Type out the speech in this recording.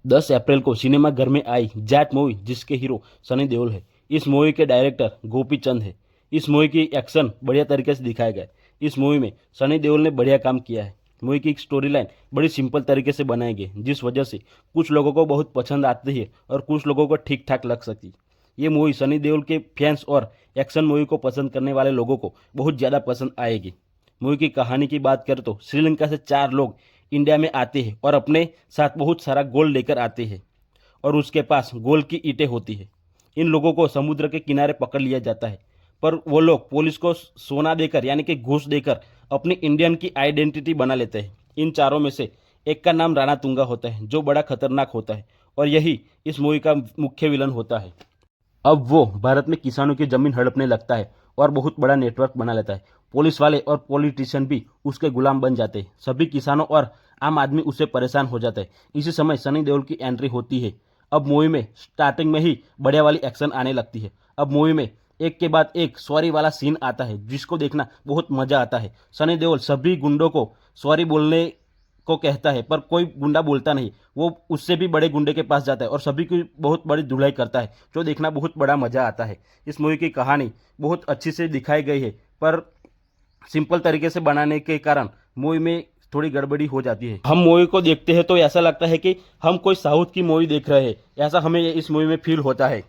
10 अप्रैल को सिनेमाघर में आई जाट मूवी जिसके हीरो सनी देओल है। इस मूवी के डायरेक्टर गोपी चंद है। इस मूवी की एक्शन बढ़िया तरीके से दिखाया गया है। इस मूवी में सनी देओल ने बढ़िया काम किया है। मूवी की स्टोरी लाइन बड़ी सिंपल तरीके से बनाई गई जिस वजह से कुछ लोगों को बहुत पसंद आती है और कुछ लोगों को ठीक ठाक लग सकती है। ये मूवी सनी देओल के फैंस और एक्शन मूवी को पसंद करने वाले लोगों को बहुत ज़्यादा पसंद आएगी। मूवी की कहानी की बात करें तो श्रीलंका से 4 लोग इंडिया में आते हैं और अपने साथ बहुत सारा गोल्ड लेकर आते हैं और उसके पास गोल्ड की ईंटें होती है। इन लोगों को समुद्र के किनारे पकड़ लिया जाता है, पर वो लोग पुलिस को सोना देकर यानी कि घूस देकर अपनी इंडियन की आइडेंटिटी बना लेते हैं। इन चारों में से एक का नाम राणा तुंगा होता है जो बड़ा खतरनाक होता है और यही इस मूवी का मुख्य विलन होता है। अब वो भारत में किसानों की जमीन हड़पने लगता है और बहुत बड़ा नेटवर्क बना लेता है। पुलिस वाले और पॉलिटिशियन भी उसके गुलाम बन जाते हैं। सभी किसानों और आम आदमी उससे परेशान हो जाता है। इसी समय सनी देओल की एंट्री होती है। अब मूवी में स्टार्टिंग में ही बढ़िया वाली एक्शन आने लगती है। अब मूवी में एक के बाद एक सॉरी वाला सीन आता है जिसको देखना बहुत मजा आता है। सनी देओल सभी गुंडों को सॉरी बोलने को कहता है पर कोई गुंडा बोलता नहीं। वो उससे भी बड़े गुंडे के पास जाता है और सभी की बहुत बड़ी धुलाई करता है जो देखना बहुत बड़ा मजा आता है। इस मूवी की कहानी बहुत अच्छी से दिखाई गई है पर सिंपल तरीके से बनाने के कारण मूवी में थोड़ी गड़बड़ी हो जाती है। हम मूवी को देखते हैं तो ऐसा लगता है कि हम कोई साउथ की मूवी देख रहे हैं, ऐसा हमें इस मूवी में फील होता है।